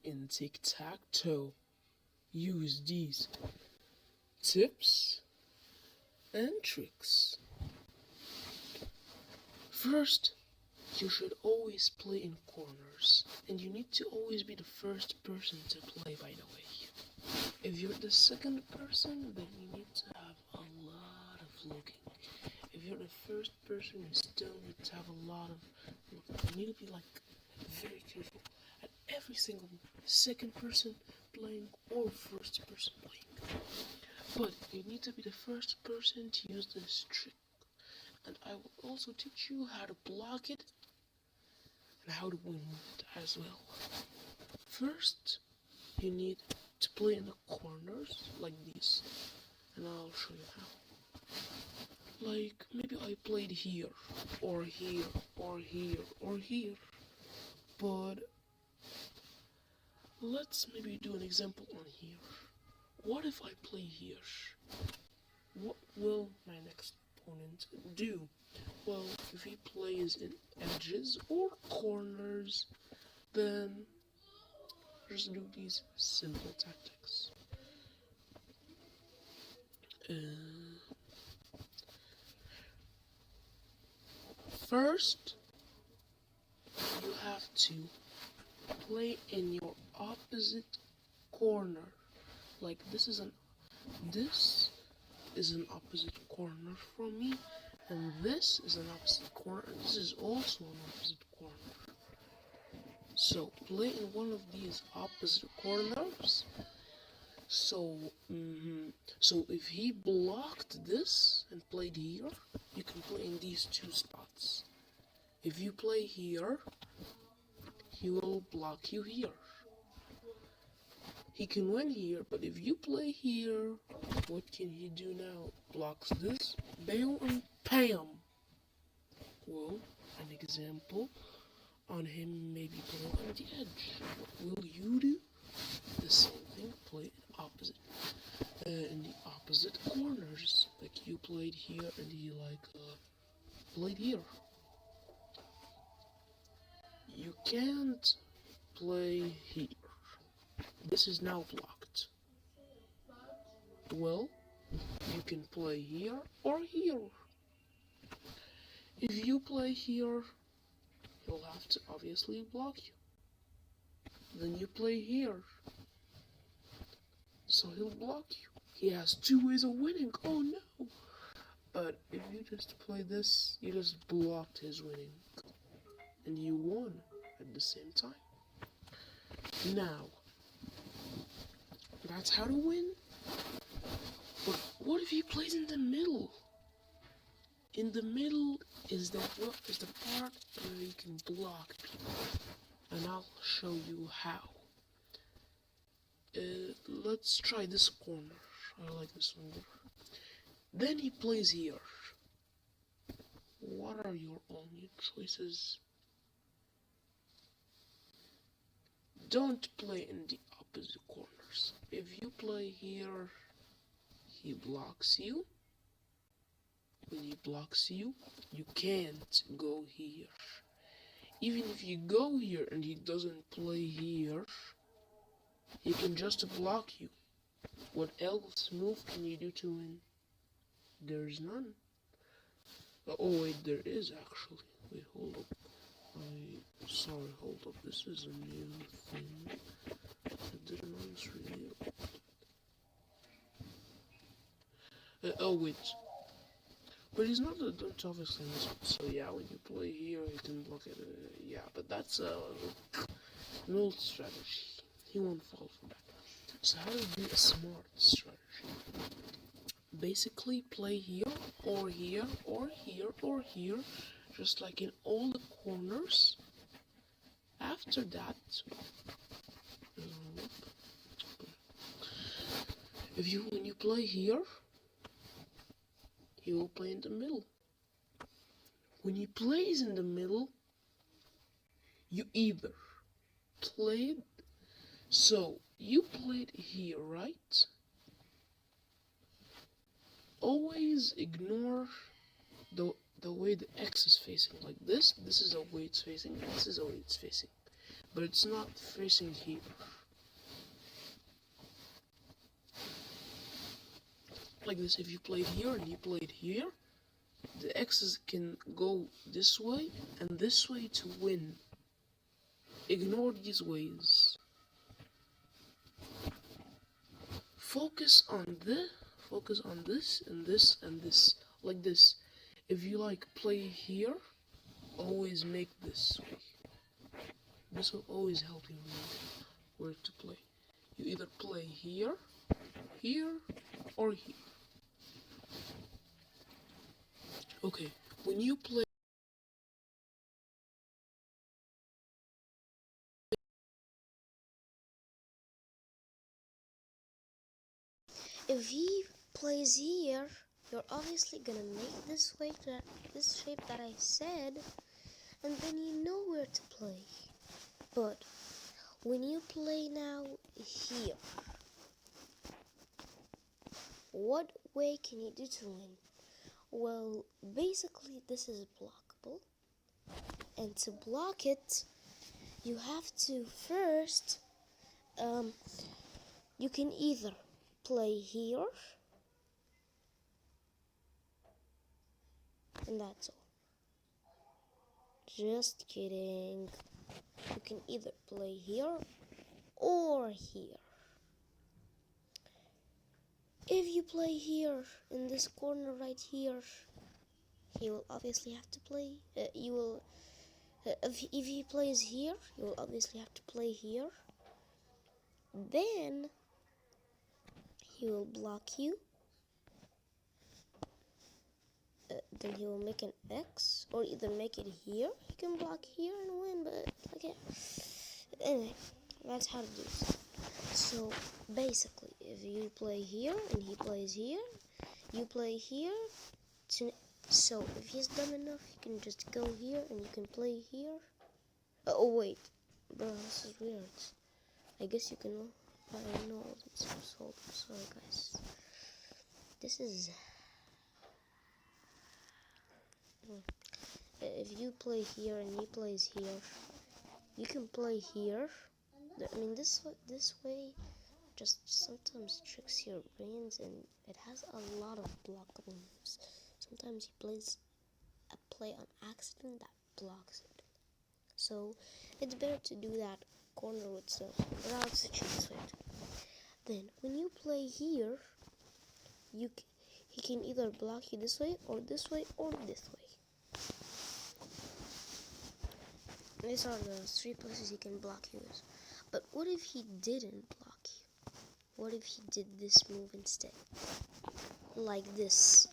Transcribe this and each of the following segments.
in tic-tac-toe. Use these tips and tricks. First, you should always play in corners, and you need to always be the first person to play, by the way. If you're the second person, then you need to have a lot of looking. If you're the first person, you still need to have a lot of looking. You need to be like very careful at every single second person playing or first person playing. But you need to be the first person to use this trick. And I will also teach you how to block it and how to win with it as well. First, you need to play in the corners like this, and I'll show you how. Like, maybe I played here, or here, or here, or here, but let's maybe do an example on here. What if I play here? What will my next opponent do? Well, if he plays in edges or corners, then just do these simple tactics. First, you have to play in your opposite corner. Like this is an opposite corner for me, and this is an opposite corner, and this is also an opposite corner. So play in one of these opposite corners. So if he blocked this and played here, you can play in these two spots. If you play here, he will block you here. He can win here, but if you play here, what can he do now? Blocks this, bam and pam. Well, an example on him maybe playing on the edge. What will you do? The same thing, play in the opposite corners. Like you played here and he played here. You can't play here. This is now blocked. Well, you can play here or here. If you play here, he'll have to obviously block you. Then you play here, so he'll block you. He has two ways of winning. Oh no! But if you just play this, you just blocked his winning, and you won at the same time. Now, that's how to win. But what if he plays in the middle? In the middle is the part where you can block people, and I'll show you how. Let's try this corner. I like this one better. Then he plays here. What are your only choices? Don't play in the opposite corners. If you play here, he blocks you. When he blocks you, you can't go here. Even if you go here and he doesn't play here, he can just block you. What else move can you do to win? There's none. Oh wait, there is actually. Wait, hold up. Sorry, hold up. This is a new thing. I didn't know this really. Oh wait. But he's not the toughest in this one. So yeah, when you play here, you can block it. Yeah, but that's an old strategy. He won't fall for that. So how to be a smart strategy? Basically, play here, or here, or here, or here, just like in all the corners. After that, when you play here, he will play in the middle. When he plays in the middle, you either played, so you played here, right? Always ignore the way the X is facing, like this is the way it's facing, this is the way it's facing, but it's not facing here. like this. If you played here and he played here, the X's can go this way and this way to win. Ignore these ways. Focus on this and this and this, like this. If you like play here, always make this way. This will always help you read where to play. You either play here, here, or here. Okay, when you play If he plays here, you're obviously gonna make this way, this shape that I said, and then you know where to play. But when you play now here, what way can you do to win? Well, basically this is blockable, and to block it, you have to first, you can either play here, and that's all. Just kidding. You can either play here or here. If you play here in this corner right here, he will obviously have to play. If he plays here, you will obviously have to play here. Then he will block you. Then he will make an X, or either make it here. He can block here and win, but okay. Anyway, that's how to do it. So basically, if you play here and he plays here, you play here. So if he's dumb enough, he can just go here and you can play here. Oh wait, bro, this is weird. I guess you can. I don't know. It's so sorry, guys. This is. If you play here and he plays here, you can play here. I mean, this way just sometimes tricks your brains, and it has a lot of blockable moves. Sometimes he plays a play on accident that blocks it. So it's better to do that corner with stuff. But I'll teach you this way. Then when you play here, he can either block you this way or this way or this way. These are the 3 places he can block you with. But what if he didn't block you? What if he did this move instead? Like this.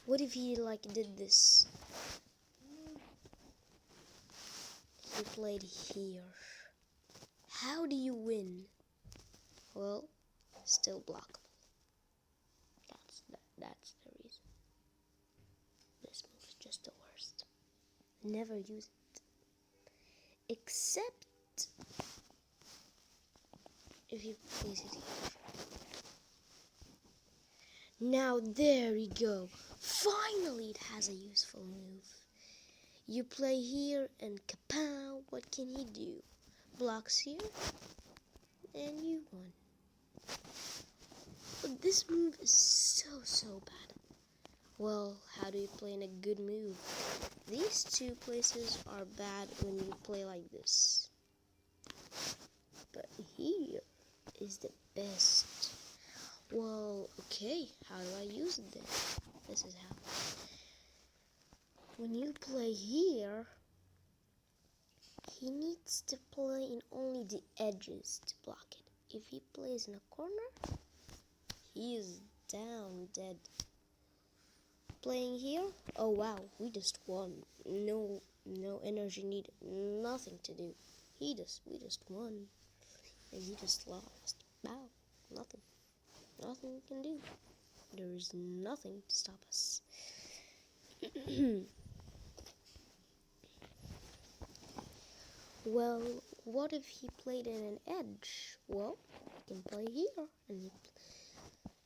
What if he did this? He played here. How do you win? Well, still blockable. That's the reason. This move is just the worst. Never use it. Except if you place it here. Now there we go. Finally it has a useful move. You play here and kapow, what can he do? Blocks here and you won. But this move is so bad. Well, how do you play in a good move? These 2 places are bad when you play like this. But here is the best. Well, okay, how do I use it then? This is how. When you play here, he needs to play in only the edges to block it. If he plays in a corner, he is down dead. Playing here, oh wow, we just won. No energy needed, nothing to do. We just won, and he just lost. Wow, nothing we can do. There is nothing to stop us. Well, what if he played in an edge? Well, he can play here,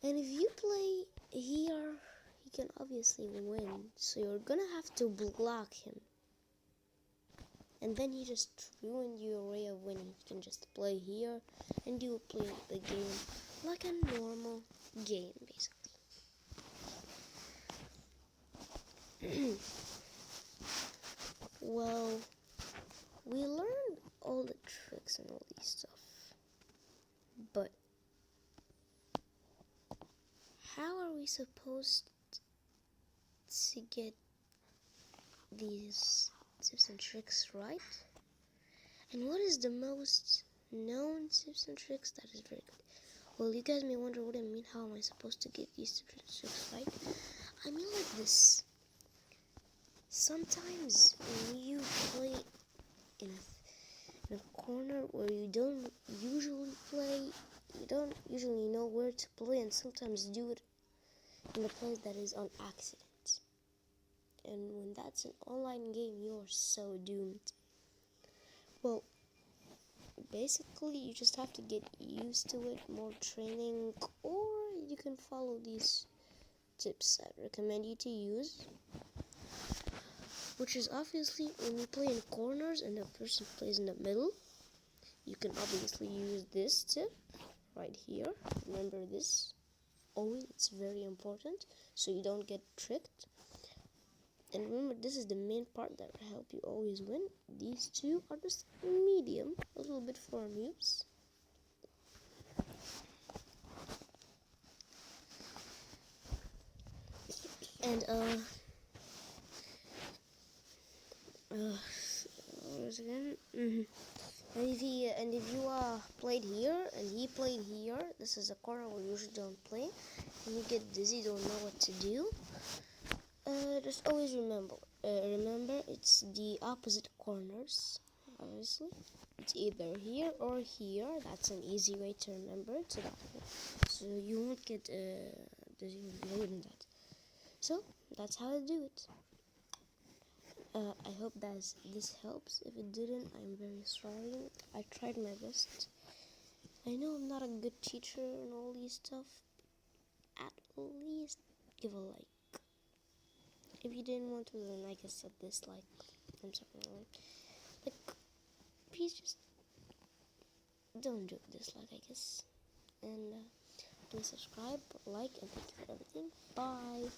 and if you play here, he can obviously win. So you're gonna have to block him. and then he just ruined your way of winning. You can just play here, and you will play the game like a normal game, basically. Well, we learned all the tricks and all these stuff, but how are we supposed to get these tips and tricks right? And what is the most known tips and tricks? That is very good. Well, you guys may wonder what I mean. How am I supposed to get these tips and tricks right? I mean like this. Sometimes when you play in a corner where you don't usually play, you don't usually know where to play, and sometimes do it in a place that is on accident. And when that's an online game, you're so doomed. Well, basically, you just have to get used to it, more training, or you can follow these tips I recommend you to use, which is obviously when you play in corners and the person plays in the middle, you can obviously use this tip right here. Remember this. Always, it's very important so you don't get tricked. And remember, this is the main part that will help you always win. These two are just medium, a little bit for noobs. And what was it again? And if you played here and he played here, this is a corner where you usually don't play, and you get dizzy, don't know what to do. Just always remember it's the opposite corners. Obviously, it's either here or here. That's an easy way to remember it, so you won't get dizzy when that. So that's how to do it. I hope this helps. If it didn't, I'm very sorry. I tried my best. I know I'm not a good teacher and all these stuff. At least give a like. If you didn't want to, then I guess a dislike. I'm sorry. Like, please just don't do a dislike, I guess. And please subscribe, like, and thank you for everything. Bye.